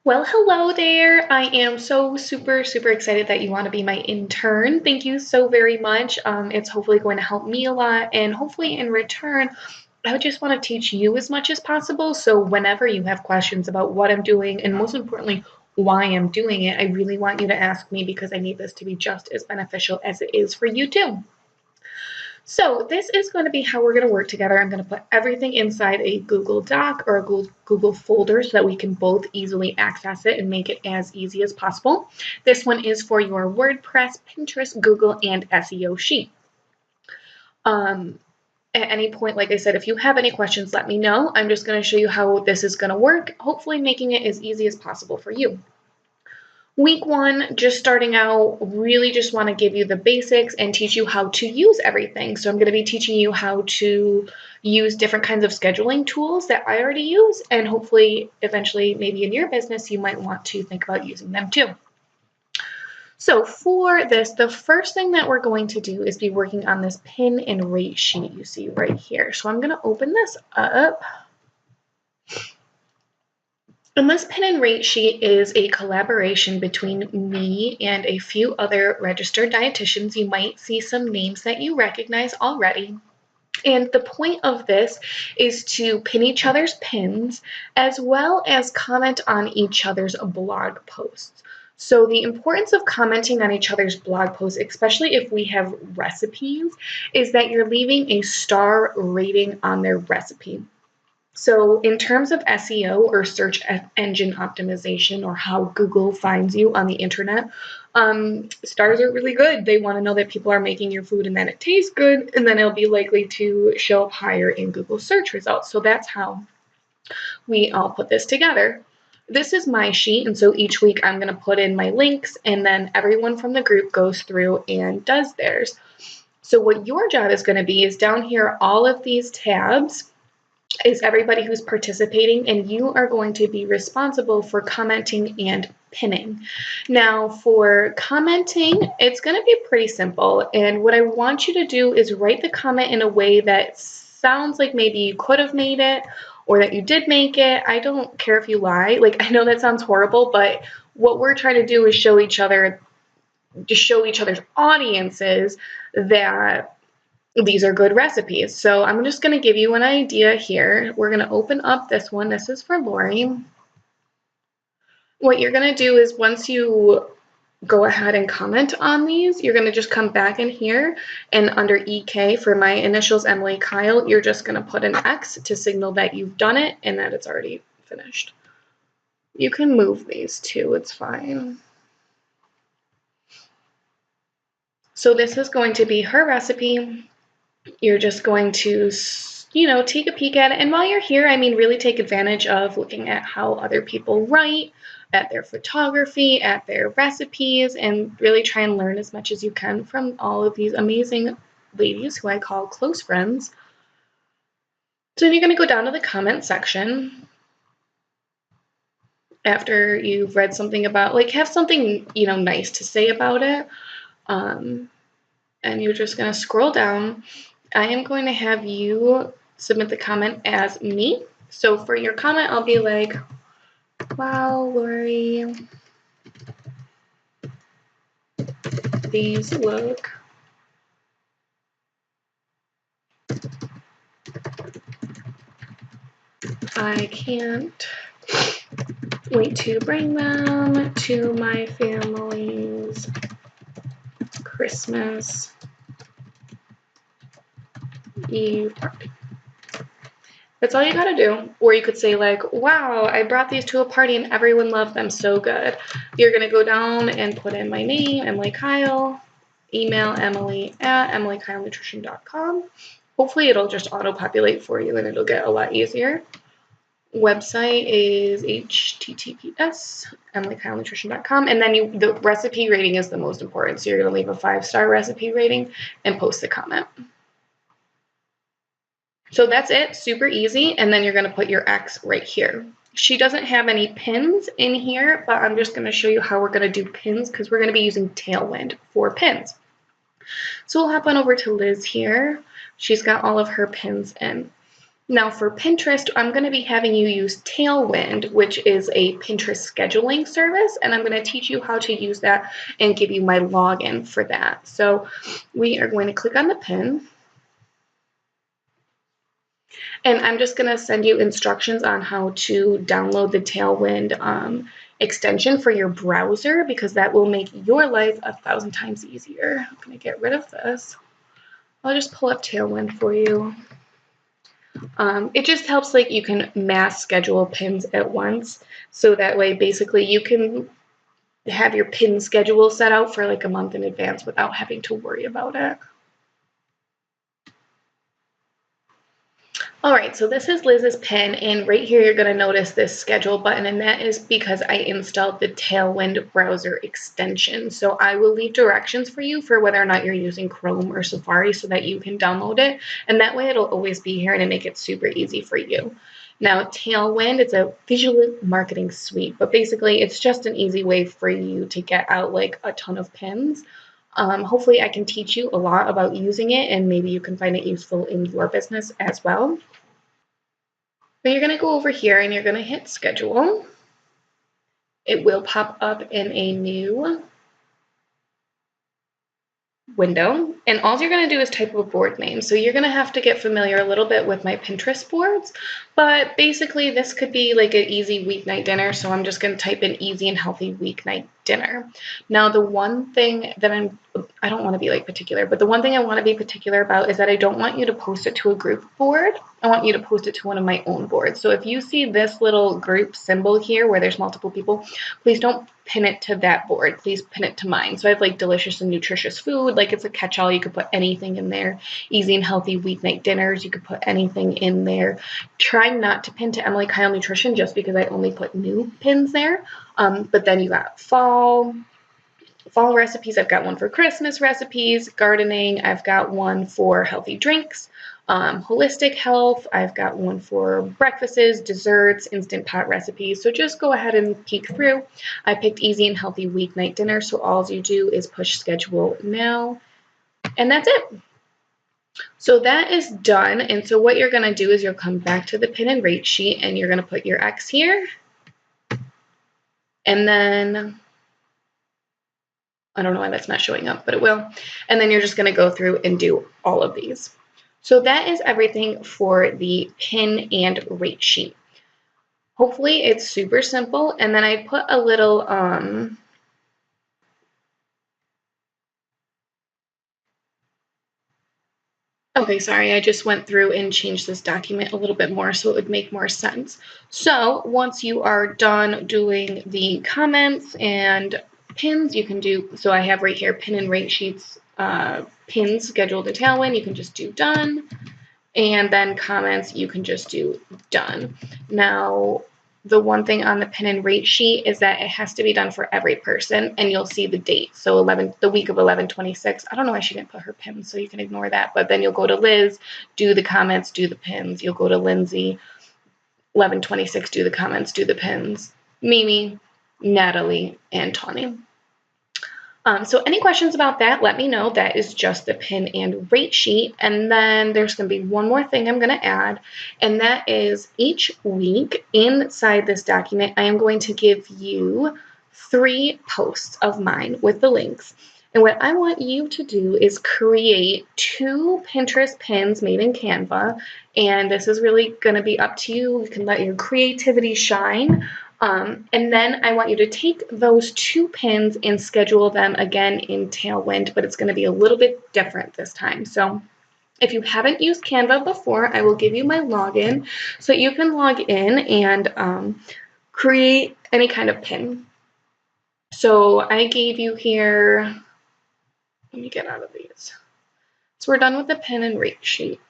Well, hello there. I am so super excited that you want to be my intern. Thank you so very much. It's hopefully going to help me a lot, and hopefully in return, I would just want to teach you as much as possible. So whenever you have questions about what I'm doing, and most importantly, why I'm doing it, I really want you to ask me because I need this to be just as beneficial as it is for you too. So this is going to be how we're going to work together. I'm going to put everything inside a Google Doc or a Google folder so that we can both easily access it and make it as easy as possible. This one is for your WordPress, Pinterest, Google, and SEO sheet. At any point, like I said, if you have any questions, let me know. I'm just going to show you how this is going to work, hopefully making it as easy as possible for you. Week one, just starting out, really just want to give you the basics and teach you how to use everything. So I'm going to be teaching you how to use different kinds of scheduling tools that I already use, and hopefully, eventually, maybe in your business, you might want to think about using them too. So for this, the first thing that we're going to do is be working on this pin and rate sheet you see right here. So I'm going to open this up. And this pin and rate sheet is a collaboration between me and a few other registered dietitians. You might see some names that you recognize already. And the point of this is to pin each other's pins as well as comment on each other's blog posts. So the importance of commenting on each other's blog posts, especially if we have recipes, is that you're leaving a star rating on their recipe. So in terms of SEO or search engine optimization or how Google finds you on the internet, stars are really good. They want to know that people are making your food and that it tastes good, and then it'll be likely to show up higher in Google search results. So that's how we all put this together. This is my sheet, and so each week I'm going to put in my links, and then everyone from the group goes through and does theirs. So what your job is going to be is down here, all of these tabs is everybody who's participating, and you are going to be responsible for commenting and pinning. Now for commenting, it's going to be pretty simple, and what I want you to do is write the comment in a way that sounds like maybe you could have made it or that you did make it. I don't care if you lie. Like, I know that sounds horrible, but what we're trying to do is show each other's audiences that these are good recipes. So I'm just going to give you an idea here. We're going to open up this one. This is for Lori. What you're going to do is once you go ahead and comment on these, you're going to just come back in here, and under EK for my initials, Emily Kyle, you're just going to put an X to signal that you've done it and that it's already finished. You can move these too, it's fine. So this is going to be her recipe. You're just going to, take a peek at it. And while you're here, I mean, really take advantage of looking at how other people write, at their photography, at their recipes, and really try and learn as much as you can from all of these amazing ladies who I call close friends. So you're going to go down to the comment section after you've read something about, like, have something, nice to say about it. And you're just going to scroll down. I am going to have you submit the comment as me. So for your comment, I'll be like, wow, Lori, these look I can't wait to bring them to my family's Christmas Eve party. That's all you gotta do. Or you could say like, wow, I brought these to a party and everyone loved them so good. You're gonna go down and put in my name, Emily Kyle, email emily@emilykylenutrition.com. Hopefully it'll just auto-populate for you and it'll get a lot easier. Website is https://emilykylenutrition.com, and then the recipe rating is the most important. So you're gonna leave a 5-star recipe rating and post the comment. So that's it, super easy, and then you're going to put your X right here. She doesn't have any pins in here, but I'm just going to show you how we're going to do pins because we're going to be using Tailwind for pins. So we'll hop on over to Liz here. She's got all of her pins in. Now for Pinterest, I'm going to be having you use Tailwind, which is a Pinterest scheduling service, and I'm going to teach you how to use that and give you my login for that. So we are going to click on the pin, and I'm just going to send you instructions on how to download the Tailwind extension for your browser, because that will make your life 1,000 times easier. I'm going to get rid of this. I'll just pull up Tailwind for you. It just helps, like, you can mass schedule pins at once. So that way, basically, you can have your pin schedule set out for like a month in advance without having to worry about it. All right, so this is Liz's pin, and right here you're going to notice this schedule button, and that is because I installed the Tailwind browser extension. So I will leave directions for you for whether or not you're using Chrome or Safari so that you can download it, and that way it'll always be here and it'll make it super easy for you. Now, Tailwind, it's a visual marketing suite, but basically it's just an easy way for you to get out like a ton of pins. Hopefully I can teach you a lot about using it, and maybe you can find it useful in your business as well. But you're going to go over here and you're going to hit schedule. It will pop up in a new window, and all you're going to do is type a board name. So you're going to have to get familiar a little bit with my Pinterest boards, but basically this could be like an easy weeknight dinner, so I'm just going to type in easy and healthy weeknight dinner. Now the one thing that I don't want to be like particular, but the one thing I want to be particular about is that I don't want you to post it to a group board. I want you to post it to one of my own boards. So if you see this little group symbol here where there's multiple people, please don't pin it to that board. Please pin it to mine. So I have like delicious and nutritious food. Like, it's a catch-all. You could put anything in there. Easy and healthy weeknight dinners. You could put anything in there. Try not to pin to Emily Kyle Nutrition just because I only put new pins there. But then you got fall recipes. I've got one for Christmas recipes. Gardening. I've got one for healthy drinks. Holistic health. I've got one for breakfasts, desserts, instant pot recipes. So just go ahead and peek through. I picked easy and healthy weeknight dinner. So all you do is push schedule now, and that's it. So that is done. And so what you're going to do is you'll come back to the pin and rate sheet, and you're going to put your X here. And then I don't know why that's not showing up, but it will. And then you're just going to go through and do all of these. So that is everything for the pin and rate sheet. Hopefully it's super simple. And then I put a little, okay, sorry, I just went through and changed this document a little bit more so it would make more sense. So once you are done doing the comments and pins, you can do, so I have right here pin and rate sheets, pins scheduled to Tailwind, you can just do done. And then comments, you can just do done. Now, the one thing on the pin and rate sheet is that it has to be done for every person, and you'll see the date. So the week of 11/26. I don't know why she didn't put her pin, so you can ignore that. But then you'll go to Liz, do the comments, do the pins. You'll go to Lindsay, 11/26, do the comments, do the pins. Mimi, Natalie, and Tawny. So any questions about that, let me know. That is just the pin and rate sheet. And then there's going to be one more thing I'm going to add, and that is each week inside this document, I am going to give you 3 posts of mine with the links. And what I want you to do is create 2 Pinterest pins made in Canva. And this is really going to be up to you. You can let your creativity shine. And then I want you to take those 2 pins and schedule them again in Tailwind, but it's going to be a little bit different this time. So if you haven't used Canva before, I will give you my login so you can log in and create any kind of pin. So I gave you here, let me get out of these. So we're done with the pin and rate sheet.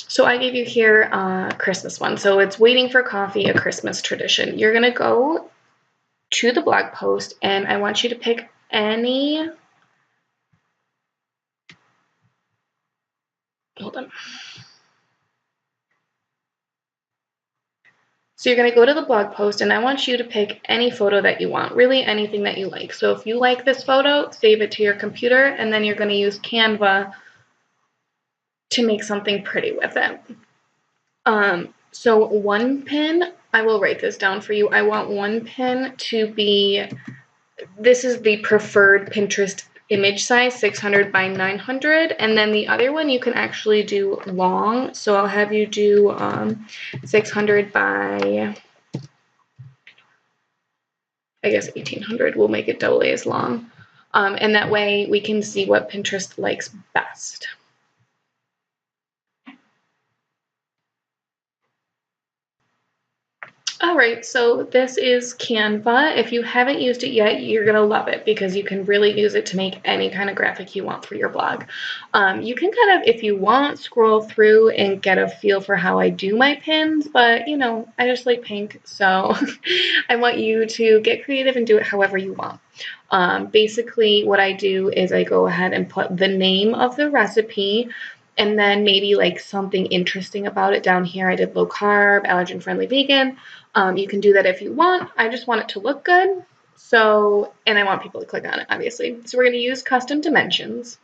So I gave you here a Christmas one. So it's waiting for coffee, a Christmas tradition. You're going to go to the blog post, and I want you to pick any, hold on. So you're going to go to the blog post, and I want you to pick any photo that you want, really anything that you like. So if you like this photo, save it to your computer, and then you're going to use Canva to make something pretty with it. So one pin, I will write this down for you. I want one pin to be, this is the preferred Pinterest image size, 600 by 900. And then the other one you can actually do long. So I'll have you do 600 by, I guess 1800. We'll make it doubly as long. And that way we can see what Pinterest likes best. All right, so this is Canva. If you haven't used it yet, you're going to love it because you can really use it to make any kind of graphic you want for your blog. You can kind of, if you want, scroll through and get a feel for how I do my pins, but you know, I just like pink, so I want you to get creative and do it however you want. Basically, what I do is I go ahead and put the name of the recipe, and then maybe like something interesting about it down here. I did low carb, allergen friendly, vegan. You can do that if you want. I just want it to look good. So, and I want people to click on it, obviously. So we're going to use custom dimensions.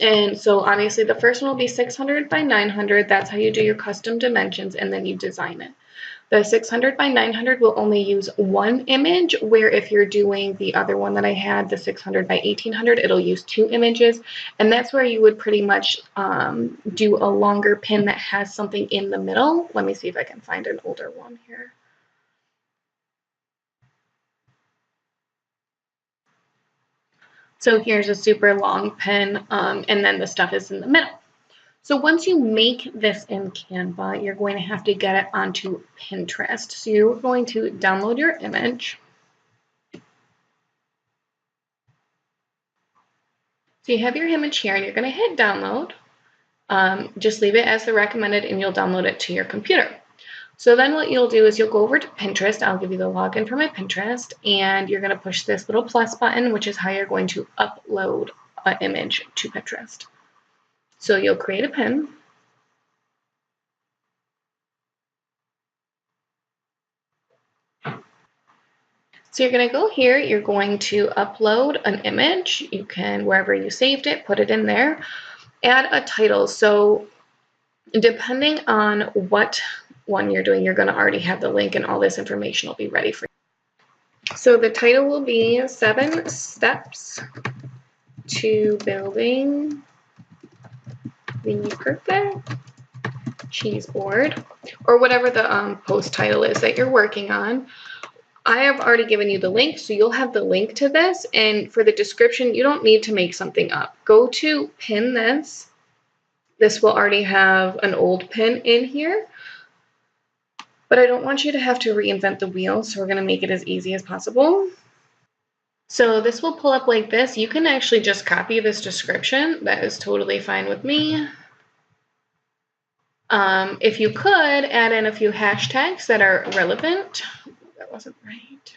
And so obviously the first one will be 600 by 900. That's how you do your custom dimensions, and then you design it. The 600 by 900 will only use one image, where if you're doing the other one that I had, the 600 by 1800, it'll use two images. And that's where you would pretty much do a longer pin that has something in the middle. Let me see if I can find an older one here. So here's a super long pin, and then the stuff is in the middle. So once you make this in Canva, you're going to have to get it onto Pinterest. So you're going to download your image. So you have your image here, and you're going to hit download. Just leave it as the recommended, and you'll download it to your computer. So then what you'll do is you'll go over to Pinterest. I'll give you the login for my Pinterest, and you're going to push this little plus button, which is how you're going to upload an image to Pinterest. So you'll create a pin. So you're going to go here, you're going to upload an image. You can, wherever you saved it, put it in there. Add a title. So depending on what one you're doing, you're going to already have the link, and all this information will be ready for you. So the title will be 7 Steps to Building the Perfect Cheese Board, or whatever the post title is that you're working on. I have already given you the link, so you'll have the link to this. And for the description, you don't need to make something up. Go to pin this. This will already have an old pin in here. But I don't want you to have to reinvent the wheel, so we're going to make it as easy as possible. So this will pull up like this. You can actually just copy this description. That is totally fine with me. If you could, add in a few hashtags that are relevant. That wasn't right.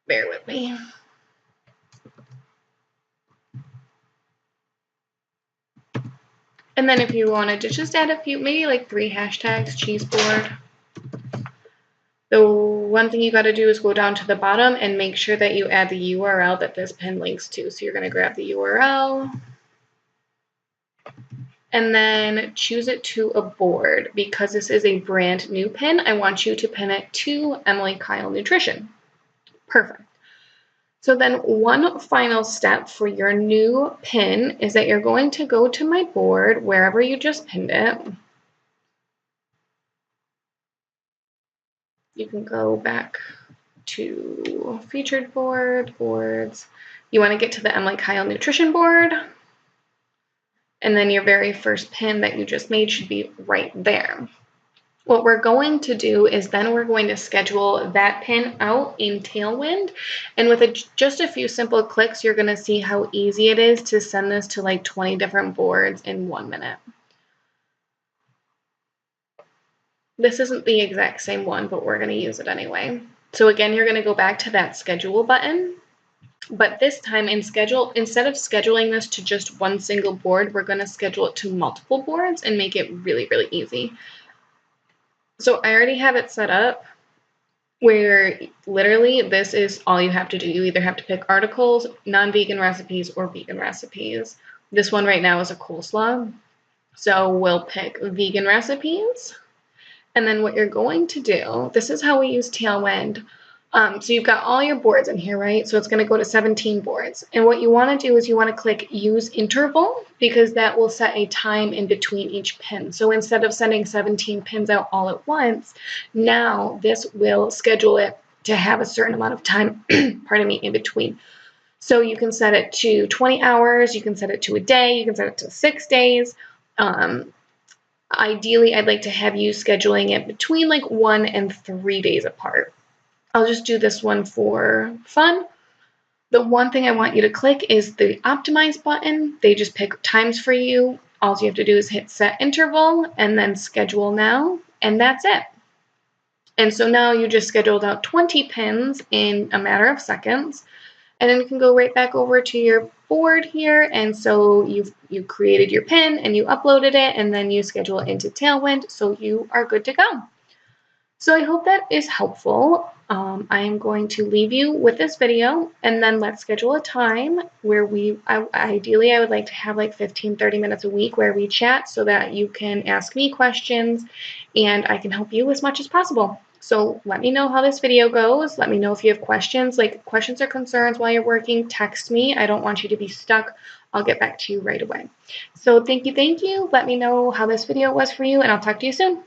Bear with me. And then if you wanted to just add a few, maybe like 3 hashtags, cheese board. The one thing you got to do is go down to the bottom and make sure that you add the URL that this pin links to. So you're going to grab the URL and then choose it to a board. Because this is a brand new pin, I want you to pin it to Emily Kyle Nutrition. Perfect. So then one final step for your new pin is that you're going to go to my board, wherever you just pinned it. You can go back to featured boards. You want to get to the Emily Kyle Nutrition board. And then your very first pin that you just made should be right there. What we're going to do is then we're going to schedule that pin out in Tailwind. And with just a few simple clicks, you're going to see how easy it is to send this to like 20 different boards in 1 minute. This isn't the exact same one, but we're going to use it anyway. So again, you're going to go back to that schedule button. But this time instead of scheduling this to just one single board, we're going to schedule it to multiple boards and make it really, really easy. So I already have it set up where literally this is all you have to do. You either have to pick articles, non-vegan recipes, or vegan recipes. This one right now is a coleslaw. So we'll pick vegan recipes. And then what you're going to do, this is how we use Tailwind. So you've got all your boards in here, right? So it's going to go to 17 boards. And what you want to do is you want to click use interval, because that will set a time in between each pin. So instead of sending 17 pins out all at once, now this will schedule it to have a certain amount of time, pardon me, in between. So you can set it to 20 hours, you can set it to a day, you can set it to 6 days. Ideally, I'd like to have you scheduling it between like 1 and 3 days apart. I'll just do this one for fun. The one thing I want you to click is the optimize button. They just pick times for you. All you have to do is hit set interval and then schedule now, and that's it. And so now you just scheduled out 20 pins in a matter of seconds. And then you can go right back over to your board here. And so you created your pin and you uploaded it, and then you schedule it into Tailwind. So you are good to go. So I hope that is helpful. I am going to leave you with this video, and then let's schedule a time where ideally I would like to have like 15-30 minutes a week where we chat so that you can ask me questions and I can help you as much as possible. So let me know how this video goes. Let me know if you have questions, like questions or concerns while you're working. Text me. I don't want you to be stuck. I'll get back to you right away. So thank you. Let me know how this video was for you, and I'll talk to you soon.